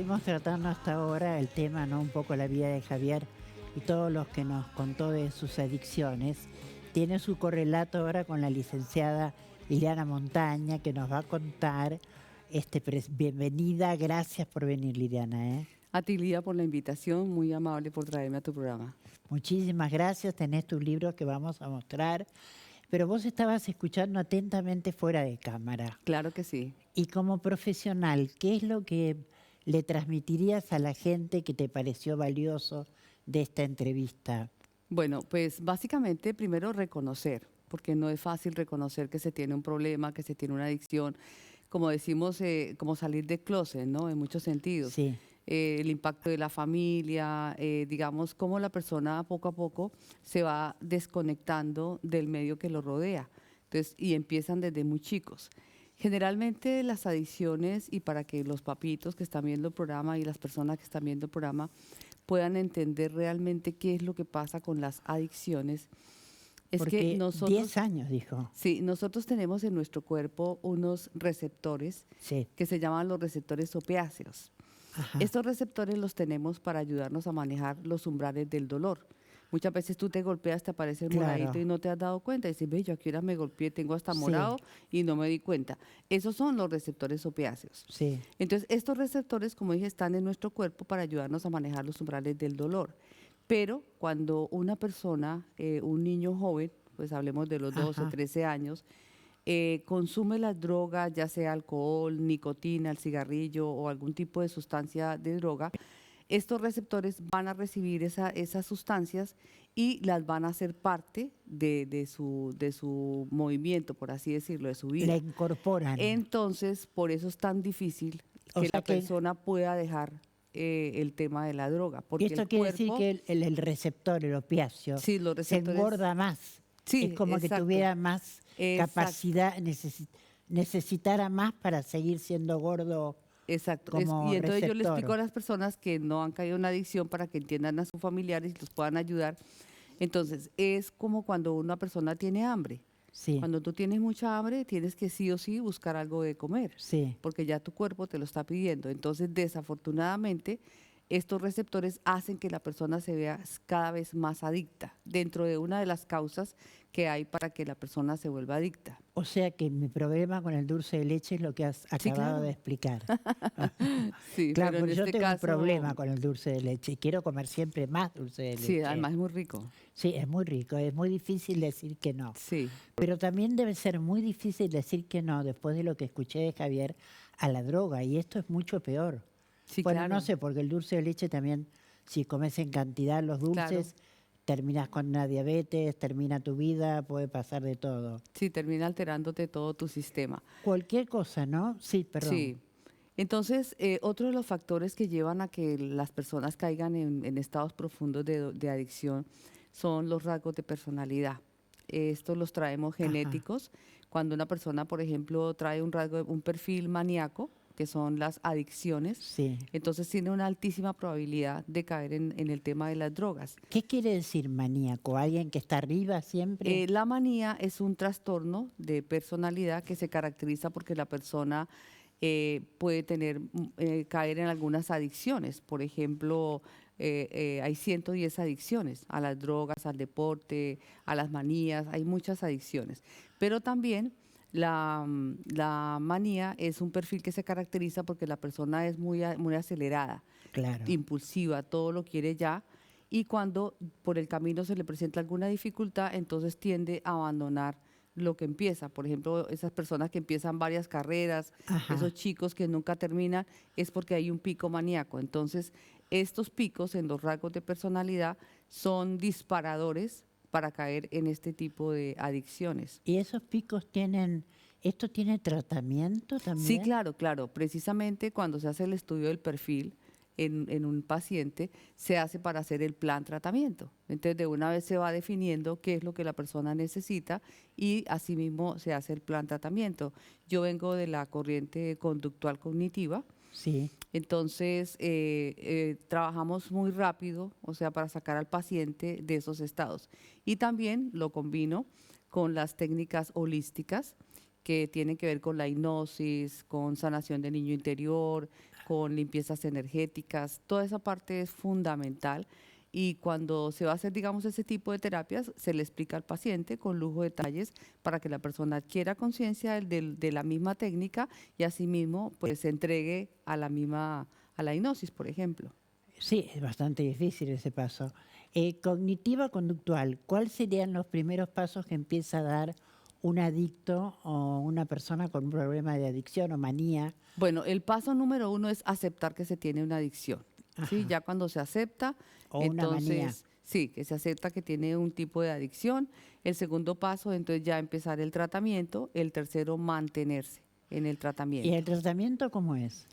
estuvimos tratando hasta ahora el tema, ¿no? Un poco la vida de Javier y todos los que nos contó de sus adicciones. Tiene su correlato ahora con la licenciada Liliana Montaña, que nos va a contar. Bienvenida, gracias por venir, Liliana, ¿eh? A ti, Lía, por la invitación, muy amable por traerme a tu programa. Muchísimas gracias, tenés tus libros que vamos a mostrar, pero vos estabas escuchando atentamente fuera de cámara. Claro que sí. Y como profesional, ¿qué es lo que le transmitirías a la gente que te pareció valioso de esta entrevista? Bueno, pues básicamente primero reconocer, porque no es fácil reconocer que se tiene un problema, que se tiene una adicción, como decimos, como salir de closet, ¿no? En muchos sentidos. Sí. El impacto de la familia, digamos, cómo la persona poco a poco se va desconectando del medio que lo rodea. Entonces, y empiezan desde muy chicos. Generalmente las adicciones, y para que los papitos que están viendo el programa y las personas que están viendo el programa puedan entender realmente qué es lo que pasa con las adicciones, es Porque que nosotros, 10 años, dijo. sí, nosotros tenemos en nuestro cuerpo unos receptores Sí. que se llaman los receptores opiáceos. Ajá. Estos receptores los tenemos para ayudarnos a manejar los umbrales del dolor. Muchas veces tú te golpeas, te aparece el Claro. moradito y no te has dado cuenta. Y dices, ve, yo aquí ahora me golpeé, tengo hasta Sí. morado y no me di cuenta. Esos son los receptores opiáceos. Sí. Entonces, estos receptores, como dije, están en nuestro cuerpo para ayudarnos a manejar los umbrales del dolor. Pero cuando una persona, un niño joven, pues hablemos de los 12, Ajá. 13 años, consume las drogas, ya sea alcohol, nicotina, el cigarrillo o algún tipo de sustancia de droga, estos receptores van a recibir esas sustancias y las van a hacer parte de su movimiento, por así decirlo, de su La vida. incorporan. Entonces, por eso es tan difícil O que sea la que- persona pueda dejar el tema de la droga, porque Esto el quiere decir cuerpo, que el receptor, el opiáceo, sí, los se receptores, engorda más. sí, Es como que exacto, tuviera más exacto. capacidad, necesitara más para seguir siendo gordo Exacto. como Y entonces yo le explico receptor. a las personas que no han caído en la adicción para que entiendan a sus familiares y los puedan ayudar. Entonces, es como cuando una persona tiene hambre. Sí, Cuando tú tienes mucha hambre, tienes que sí o sí buscar algo de comer, sí. porque ya tu cuerpo te lo está pidiendo. Entonces, desafortunadamente, estos receptores hacen que la persona se vea cada vez más adicta, dentro de una de las causas que hay para que la persona se vuelva adicta. O sea que mi problema con el dulce de leche es lo que has Sí, acabado claro. de explicar. Sí, Claro, pero en porque yo este tengo un caso, problema con el dulce de leche y quiero comer siempre más dulce de sí, leche. además es muy rico. Sí, es muy rico, es muy difícil decir que no. Sí, Pero también debe ser muy difícil decir que no, después de lo que escuché de Javier, a la droga. Y esto es mucho peor. sí, Bueno, claro, no sé, porque el dulce de leche también, si comes en cantidad los claro. dulces, terminas con una diabetes, termina tu vida, puede pasar de todo. Sí, termina alterándote todo tu sistema. Cualquier cosa, ¿no? Sí, perdón. Sí. Entonces, otro de los factores que llevan a que las personas caigan en estados profundos de adicción son los rasgos de personalidad. Estos los traemos Ajá. genéticos. Cuando una persona, por ejemplo, trae un rasgo, un perfil maníaco, que son las adicciones, Sí. entonces tiene una altísima probabilidad de caer en el tema de las drogas. ¿Qué quiere decir maníaco? ¿Alguien que está arriba siempre? La manía es un trastorno de personalidad que se caracteriza porque la persona puede caer en algunas adicciones. Por ejemplo, hay 110 adicciones a las drogas, al deporte, a las manías, hay muchas adicciones. Pero también la manía es un perfil que se caracteriza porque la persona es muy acelerada, Claro. impulsiva, todo lo quiere ya, y cuando por el camino se le presenta alguna dificultad, entonces tiende a abandonar lo que empieza. Por ejemplo, esas personas que empiezan varias carreras, Ajá. esos chicos que nunca terminan, es porque hay un pico maníaco. Entonces, estos picos en los rasgos de personalidad son disparadores para caer en este tipo de adicciones. ¿Y esos picos tienen, esto tiene tratamiento también? Sí, claro, claro. Precisamente cuando se hace el estudio del perfil en un paciente, se hace para hacer el plan tratamiento. Entonces, de una vez se va definiendo qué es lo que la persona necesita y asimismo se hace el plan tratamiento. Yo vengo de la corriente conductual cognitiva, Sí. entonces trabajamos muy rápido, o sea, para sacar al paciente de esos estados. Y también lo combino con las técnicas holísticas que tienen que ver con la hipnosis, con sanación del niño interior, con limpiezas energéticas. Toda esa parte es fundamental. Y cuando se va a hacer, digamos, ese tipo de terapias, se le explica al paciente con lujo de detalles para que la persona adquiera conciencia de la misma técnica y asimismo pues se entregue a la hipnosis, por ejemplo. Sí, es bastante difícil ese paso. Cognitiva conductual, ¿cuáles serían los primeros pasos que empieza a dar un adicto o una persona con un problema de adicción o manía? Bueno, el paso número uno es aceptar que se tiene una adicción. ¿Sí? Ajá. Ya cuando se acepta, O una manía. entonces sí, que se acepta que tiene un tipo de adicción. El segundo paso, entonces ya empezar el tratamiento. El tercero, mantenerse en el ¿Y el tratamiento. tratamiento cómo es?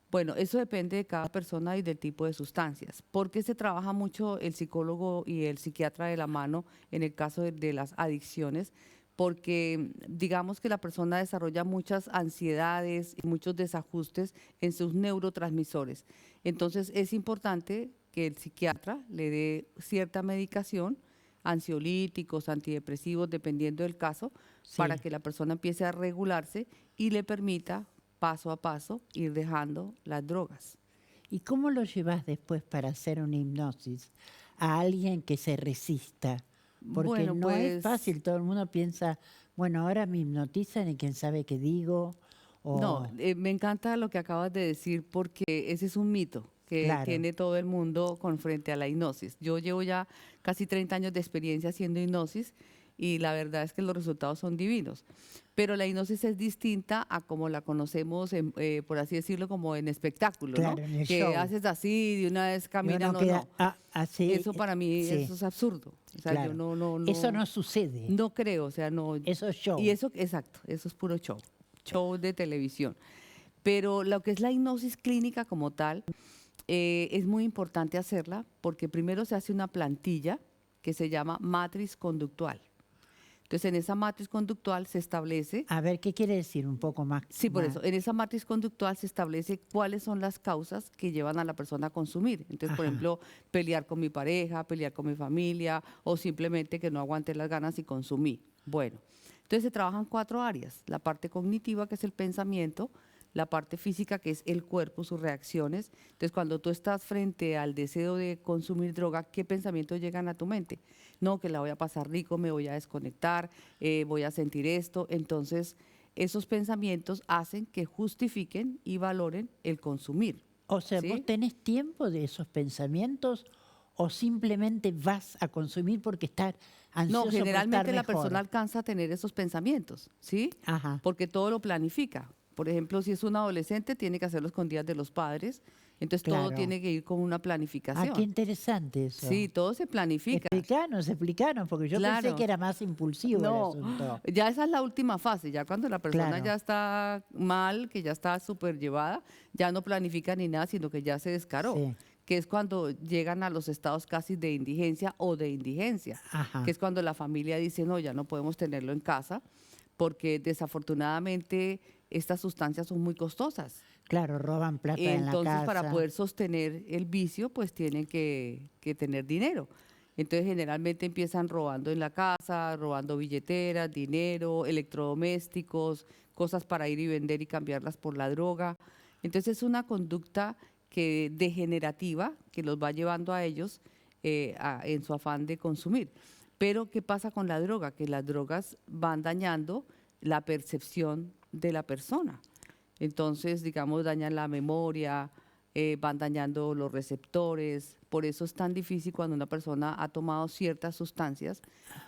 Bueno, eso depende de cada persona y del tipo de sustancias, porque se trabaja mucho el psicólogo y el psiquiatra de la mano en el caso de las adicciones, porque digamos que la persona desarrolla muchas ansiedades y muchos desajustes en sus neurotransmisores. Entonces es importante que el psiquiatra le dé cierta medicación, ansiolíticos, antidepresivos, dependiendo del caso, para Sí. que la persona empiece a regularse y le permita paso a paso ir dejando las drogas. ¿Y cómo lo llevas después para hacer una hipnosis a alguien que se resista? Porque Bueno, no es pues fácil, todo el mundo piensa, bueno, ahora me hipnotizan y quién sabe qué digo, no, o me encanta lo que acabas de decir porque ese es un mito que claro, tiene todo el mundo con frente a la hipnosis. Yo llevo ya casi 30 años de experiencia haciendo hipnosis y la verdad es que los resultados son divinos. Pero la hipnosis es distinta a como la conocemos, por así decirlo, como en espectáculo, ¿no? claro, en el Que show. haces así, de una vez Y caminan, uno no, queda no. así, Eso para mí, sí, eso es absurdo. O sea, yo claro. Eso no sucede, no creo, o sea, no. eso es Y show. eso, exacto, eso es puro show, show de televisión. Pero lo que es la hipnosis clínica como tal, es muy importante hacerla porque primero se hace una plantilla que se llama matriz conductual. Entonces, en esa matriz conductual se establece. A ver, ¿qué quiere decir un poco más? Sí, por eso, en esa matriz conductual se establece cuáles son las causas que llevan a la persona a consumir. Entonces, por Ajá. ejemplo, pelear con mi pareja, pelear con mi familia o simplemente que no aguanté las ganas y consumí. Bueno, entonces se trabajan 4 áreas. La parte cognitiva, que es el pensamiento, la parte física, que es el cuerpo, sus reacciones. Entonces, cuando tú estás frente al deseo de consumir droga, ¿qué pensamientos llegan a tu mente? No, que la voy a pasar rico, me voy a desconectar, voy a sentir esto. Entonces, esos pensamientos hacen que justifiquen y valoren el consumir, O sea, ¿vos ¿sí? tenés tiempo de esos pensamientos o simplemente vas a consumir porque estás No, ansioso por estar generalmente la persona mejor? alcanza a tener esos pensamientos, ¿sí? Ajá, Porque todo lo planifica. Por ejemplo, si es un adolescente, tiene que hacerlo escondidas de los padres, entonces todo claro. tiene que ir con una Ah, qué planificación. interesante Sí, eso. todo se planifica, Explicanos, porque yo pensé que claro. era más impulsivo el No, asunto. ya esa es la última fase, ya cuando la persona Claro, ya está mal, que ya está súper llevada, ya no planifica ni nada, sino que ya se descaró, sí, que es cuando llegan a los estados casi de indigencia o de indigencia, que ajá. es cuando la familia dice, no, ya no podemos tenerlo en casa, porque desafortunadamente estas sustancias son muy costosas. Claro, roban plata en la Entonces, para casa. poder sostener el vicio, pues tienen que tener dinero. Entonces, generalmente empiezan robando en la casa, robando billeteras, dinero, electrodomésticos, cosas para ir y vender y cambiarlas por la droga. Entonces, es una conducta degenerativa que los va llevando a ellos en su afán de consumir. Pero, ¿qué pasa con la droga? Que las drogas van dañando la percepción de la persona. Entonces, digamos, dañan la memoria, van dañando los receptores. Por eso es tan difícil cuando una persona ha tomado ciertas sustancias,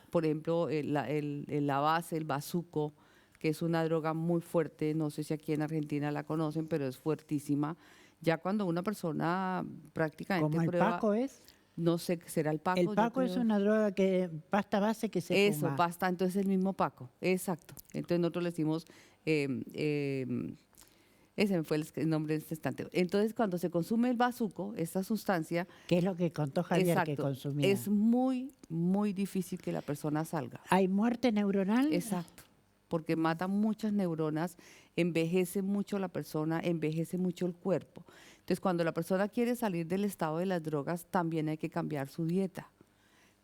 por ejemplo, la base, el bazuco, que es una droga muy fuerte, no sé si aquí en Argentina la conocen, pero es fuertísima. Ya cuando una persona prácticamente Como el prueba, Paco es. no sé qué será el El Paco, yo Paco es creo. una droga que, pasta base que se Eso, fuma. pasta, entonces el mismo Paco, exacto. Entonces nosotros le decimos em, em, ese me fue el nombre de este instante. Entonces, cuando se consume el bazuco, esta sustancia, Que es lo que contó Javier que exacto, consumía. es muy, muy difícil que la persona salga. ¿Hay muerte neuronal? Exacto, porque Mm. mata muchas neuronas, envejece mucho la persona, envejece mucho el cuerpo. Entonces, cuando la persona quiere salir del estado de las drogas, también hay que cambiar su dieta,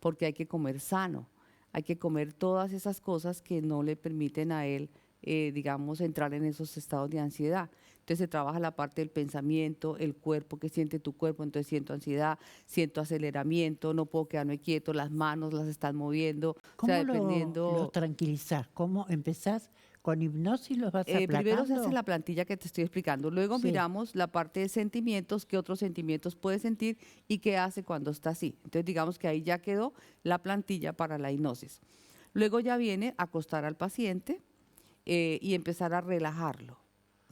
porque hay que comer sano, hay que comer todas esas cosas que no le permiten a él digamos, entrar en esos estados de ansiedad. Entonces se trabaja la parte del pensamiento, el cuerpo, qué siente tu cuerpo, entonces siento ansiedad, siento aceleramiento, no puedo quedarme quieto, las manos las están moviendo, o sea, ¿Cómo los dependiendo. tranquilizás? ¿Cómo empezás con hipnosis? ¿Los vas Primero se hace aplacando? la plantilla que te estoy explicando, luego Sí, miramos la parte de sentimientos, qué otros sentimientos puede sentir y qué hace cuando está así. Entonces digamos que ahí ya quedó la plantilla para la hipnosis. Luego ya viene acostar al paciente y empezar a relajarlo,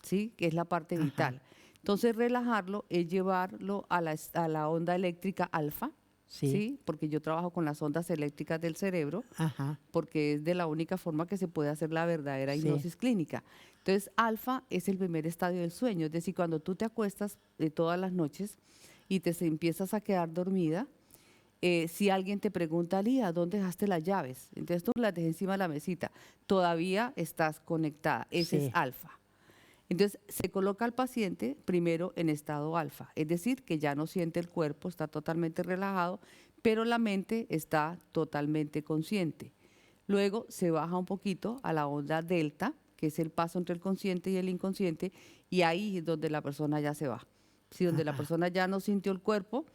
¿sí? Que es la parte ajá, vital. Entonces relajarlo es llevarlo a a la onda eléctrica alfa, sí, ¿sí? Porque yo trabajo con las ondas eléctricas del cerebro ajá, porque es de la única forma que se puede hacer la verdadera sí, hipnosis clínica. Entonces, alfa es el primer estadio del sueño, es decir, cuando tú te acuestas todas las noches y te empiezas a quedar dormida, si alguien te pregunta, Lía, ¿dónde dejaste las llaves? Entonces tú las dejas encima de la mesita, todavía estás conectada, ese es sí, alfa. Entonces se coloca al paciente primero en estado alfa, es decir, que ya no siente el cuerpo, está totalmente relajado, pero la mente está totalmente consciente. Luego se baja un poquito a la onda delta, que es el paso entre el consciente y el inconsciente, y ahí es donde la persona ya se va. Sí, donde la ajá. persona ya no sintió el cuerpo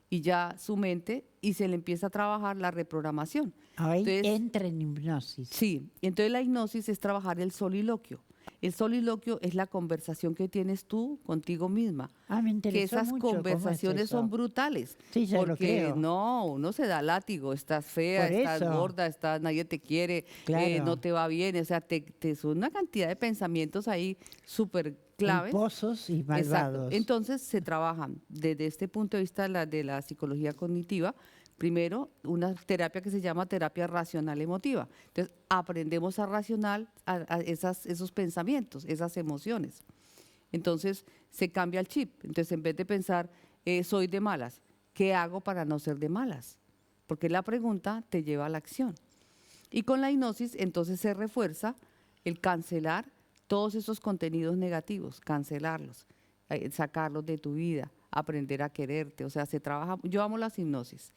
y ya su mente y se le empieza a trabajar la reprogramación. Ahí Entonces, entra en hipnosis. sí, entonces la hipnosis es trabajar el soliloquio. El soliloquio es la conversación que tienes tú contigo misma, Ah, me que interesó esas mucho cómo es conversaciones son eso. brutales, Sí, ya lo porque creo. no, uno se da látigo, estás fea, Por estás eso, gorda, nadie te quiere, no claro, te va bien, o sea, son una cantidad de pensamientos ahí súper claves. culposos y Exacto. malvados. Entonces se trabajan desde este punto de vista de la psicología cognitiva. Primero, una terapia que se llama terapia racional emotiva. Entonces, aprendemos a racional esos pensamientos, esas emociones. Entonces, se cambia el chip. Entonces, en vez de pensar, soy de malas, ¿qué hago para no ser de malas? Porque la pregunta te lleva a la acción. Y con la hipnosis, entonces se refuerza el cancelar todos esos contenidos negativos, cancelarlos, sacarlos de tu vida, aprender a quererte. O sea, se trabaja. Yo amo las hipnosis.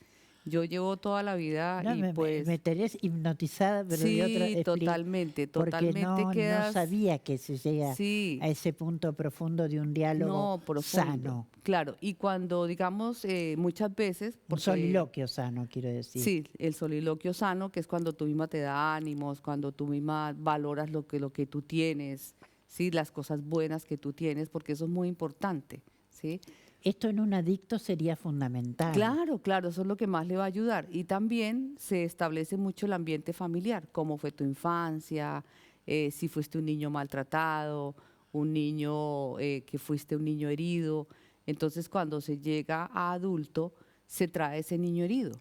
Yo llevo toda la vida No, y me pues tenés hipnotizada, pero de otra, sí, totalmente, porque totalmente no quedas, sabía que se llega sí, a ese punto profundo de un diálogo no, profundo. sano, Claro, y cuando digamos muchas veces, un porque soliloquio sano, quiero decir. sí, el soliloquio sano, que es cuando tú misma te da ánimos, cuando tú misma valoras lo que tú tienes, sí, las cosas buenas que tú tienes, porque eso es muy importante, ¿sí? Esto en un adicto sería fundamental. Claro, claro, eso es lo que más le va a ayudar. Y también se establece mucho el ambiente familiar, cómo fue tu infancia, si fuiste un niño maltratado, un niño que fuiste un niño herido. Entonces, cuando se llega a adulto, se trae ese niño herido,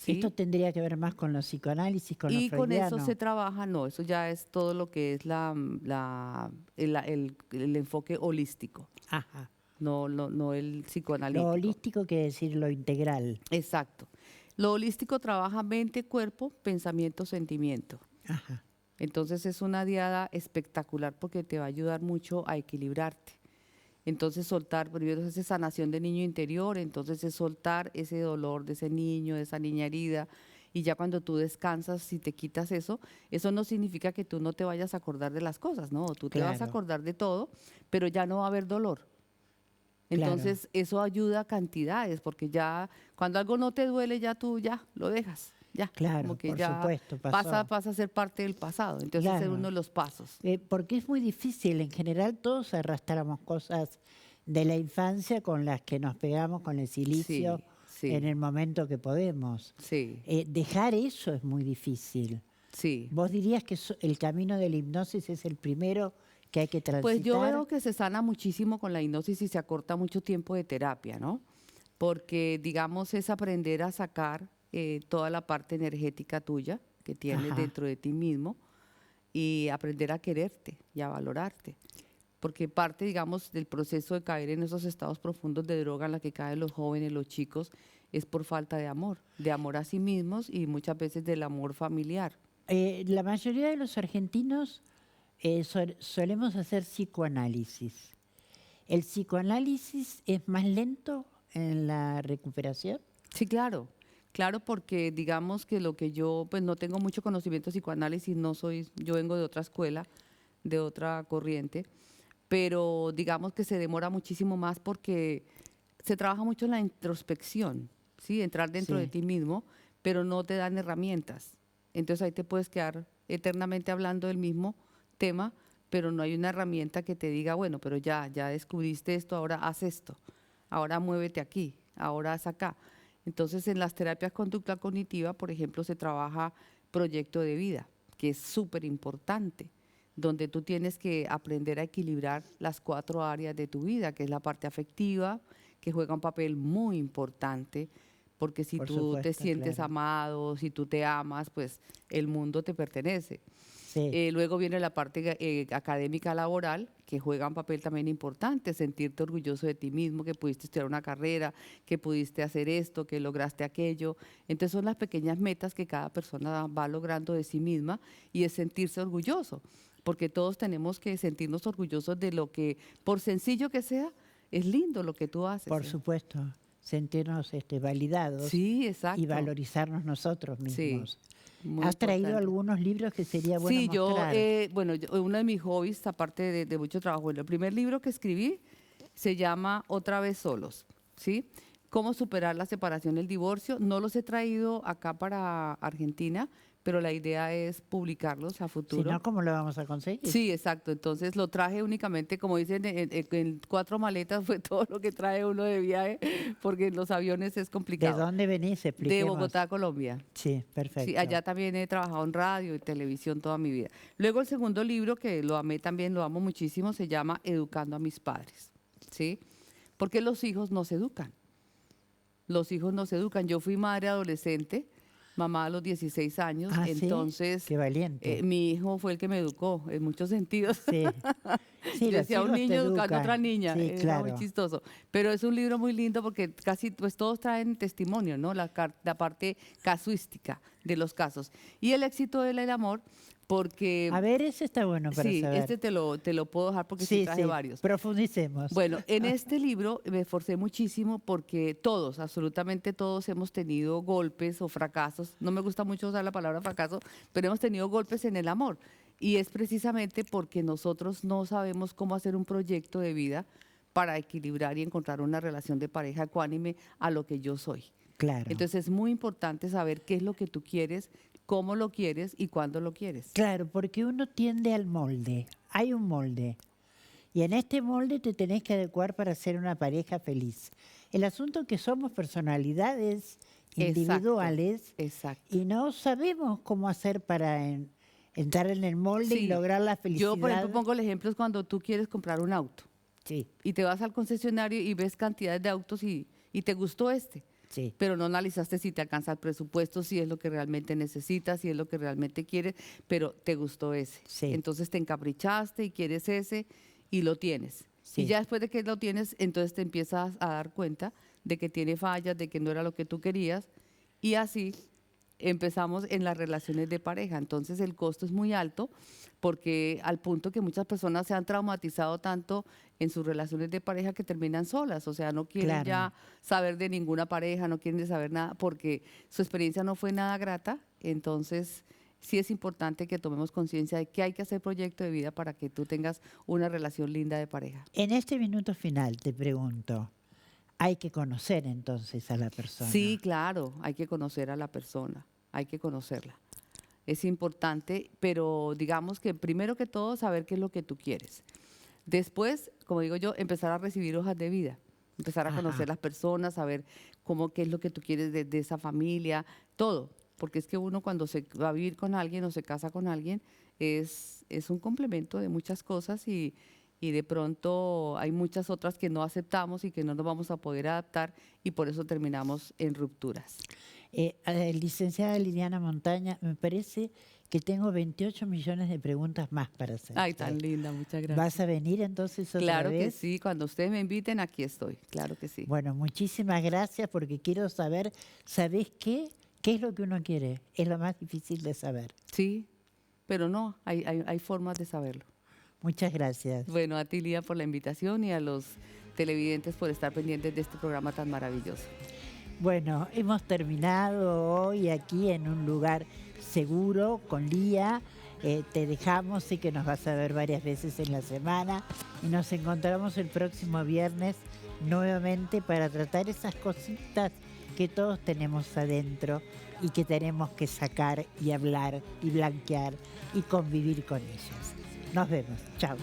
Esto ¿sí? tendría que ver más con los psicoanálisis, con lo Y con eso se freudiano. trabaja, no, eso ya es todo lo que es el enfoque holístico, Ajá. no el Lo psicoanalítico. holístico quiere decir lo integral. Exacto. Lo holístico trabaja mente, cuerpo, pensamiento, sentimiento. Ajá. Entonces es una diada espectacular porque te va a ayudar mucho a equilibrarte. Entonces soltar, primero es esa sanación de niño interior, entonces es soltar ese dolor de ese niño, de esa niña herida. Y ya cuando tú descansas, si te quitas eso no significa que tú no te vayas a acordar de las cosas, no, tú te vas a Claro, acordar de todo, pero ya no va a haber dolor. claro, Entonces, eso ayuda a cantidades, porque ya cuando algo no te duele, ya tú ya lo dejas, ya, como claro, que por ya supuesto, pasó. pasa a ser parte del pasado. Entonces, ese es uno Claro, de los pasos. porque es muy difícil, en general todos arrastramos cosas de la infancia con las que nos pegamos con el silicio Sí, en sí, el momento que podemos. sí, Dejar eso es muy difícil. sí. ¿Vos dirías que el camino de la hipnosis es el primero que hay que Pues yo transitar? veo que se sana muchísimo con la hipnosis y se acorta mucho tiempo de terapia, ¿no? Porque, digamos, es aprender a sacar toda la parte energética tuya que tienes Ajá. dentro de ti mismo y aprender a quererte y a valorarte. Porque parte, digamos, del proceso de caer en esos estados profundos de droga en la que caen los jóvenes, los chicos, es por falta de amor a sí mismos y muchas veces del amor familiar. La mayoría de los argentinos solemos hacer psicoanálisis. ¿El psicoanálisis es más lento en la recuperación? Sí, claro, claro, porque digamos que lo que yo, pues no tengo mucho conocimiento de psicoanálisis, no soy, yo vengo de otra escuela, de otra corriente, pero digamos que se demora muchísimo más porque se trabaja mucho en la introspección, ¿sí? Entrar dentro de Sí, ti mismo, pero no te dan herramientas. Entonces ahí te puedes quedar eternamente hablando del mismo tema, pero no hay una herramienta que te diga, bueno, pero ya descubriste esto, ahora haz esto, ahora muévete aquí, ahora haz acá. Entonces en las terapias conducta cognitiva, por ejemplo, se trabaja proyecto de vida, que es súper importante, donde tú tienes que aprender a equilibrar las 4 áreas de tu vida, que es la parte afectiva, que juega un papel muy importante, porque si por tú te supuesto, sientes claro. amado, si tú te amas, pues el mundo te pertenece. Sí, Luego viene la parte académica laboral, que juega un papel también importante, sentirte orgulloso de ti mismo, que pudiste estudiar una carrera, que pudiste hacer esto, que lograste aquello. Entonces son las pequeñas metas que cada persona va logrando de sí misma y es sentirse orgulloso, porque todos tenemos que sentirnos orgullosos de lo que, por sencillo que sea, es lindo lo que tú haces. por supuesto, sentirnos validados Sí, y exacto. valorizarnos nosotros Sí, mismos. muy ¿Has traído importante. algunos libros que sería bueno Sí, mostrar? bueno, uno de mis hobbies, aparte de mucho trabajo, bueno, el primer libro que escribí se llama Otra vez solos, ¿sí? Cómo superar la separación y el divorcio. No los he traído acá para Argentina, pero la idea es publicarlos a Si futuro. no, ¿cómo lo vamos a conseguir? Sí, exacto. Entonces lo traje únicamente, como dicen, en 4 maletas fue todo lo que trae uno de viaje, porque en los aviones es ¿De complicado. dónde venís? De Expliquemos. Bogotá a Colombia. Sí, Sí, perfecto. allá también he trabajado en radio y televisión toda mi vida. Luego el segundo libro, que lo amé también, lo amo muchísimo, se llama Educando a mis padres, ¿sí? Porque los hijos no se educan. Los hijos no se educan. Yo fui madre adolescente, mamá a los 16 años, Ah, sí, entonces qué valiente. mi hijo fue el que me educó en muchos sentidos. Sí, sí, Yo los decía, un hijos te niño educando a otra educan. niña, Sí, era muy claro. chistoso. Pero es un libro muy lindo porque casi pues todos traen testimonio, ¿no? La parte casuística de los casos. Y el éxito del amor, porque A ver, ese está bueno para sí, saber. este te lo puedo dejar porque sí Sí, traje sí, varios. profundicemos. Bueno, en este libro me esforcé muchísimo porque todos, absolutamente todos hemos tenido golpes o fracasos. No me gusta mucho usar la palabra fracaso, pero hemos tenido golpes en el amor. Y es precisamente porque nosotros no sabemos cómo hacer un proyecto de vida para equilibrar y encontrar una relación de pareja ecuánime a lo que yo soy. Claro, Entonces es muy importante saber qué es lo que tú quieres, cómo lo quieres y cuándo lo quieres. claro, porque uno tiende al molde. Hay un molde. Y en este molde te tenés que adecuar para ser una pareja feliz. El asunto es que somos personalidades Exacto, individuales exacto. y no sabemos cómo hacer para entrar en el molde y Sí, lograr la yo por ejemplo felicidad. pongo el ejemplo es cuando tú quieres comprar un auto Sí, y te vas al concesionario y ves cantidades de autos y te gustó este, sí, pero no analizaste si te alcanza el presupuesto, si es lo que realmente necesitas, si es lo que realmente quieres, pero te gustó ese. sí, Entonces te encaprichaste y quieres ese y lo tienes. Y sí. ya después de que lo tienes, entonces te empiezas a dar cuenta de que tiene fallas, de que no era lo que tú querías y así empezamos en las relaciones de pareja. Entonces el costo es muy alto porque al punto que muchas personas se han traumatizado tanto en sus relaciones de pareja que terminan solas, o sea, no quieren Claro. ya saber de ninguna pareja, no quieren saber nada porque su experiencia no fue nada grata. Entonces sí es importante que tomemos conciencia de que hay que hacer proyecto de vida para que tú tengas una relación linda de pareja. En este minuto final te pregunto, hay que conocer entonces a la Sí, persona. claro, hay que conocer a la persona, hay que conocerla. Es importante, pero digamos que primero que todo saber qué es lo que tú quieres. Después, como digo yo, empezar a recibir hojas de vida, empezar a conocer Ajá, las personas, saber qué es lo que tú quieres de esa familia, todo. Porque es que uno cuando se va a vivir con alguien o se casa con alguien es un complemento de muchas cosas y de pronto hay muchas otras que no aceptamos y que no nos vamos a poder adaptar y por eso terminamos en rupturas. Licenciada Liliana Montaña, me parece que tengo 28 millones de preguntas más para Ay, tan hacerte. linda, muchas ¿Vas gracias. a venir entonces otra Claro que vez? sí, cuando ustedes me inviten, aquí estoy, claro que sí. Bueno, muchísimas gracias porque quiero saber, ¿sabés qué? ¿Qué es lo que uno quiere? Es lo más difícil de saber. Sí, pero no, hay formas de saberlo. Muchas gracias. Bueno, a ti, Lía, por la invitación y a los televidentes por estar pendientes de este programa tan maravilloso. Bueno, hemos terminado hoy aquí en un lugar seguro con Lía. te dejamos y que nos vas a ver varias veces en la semana y nos encontramos el próximo viernes nuevamente para tratar esas cositas que todos tenemos adentro y que tenemos que sacar y hablar y blanquear y convivir con ellas. Nos vemos. Chao.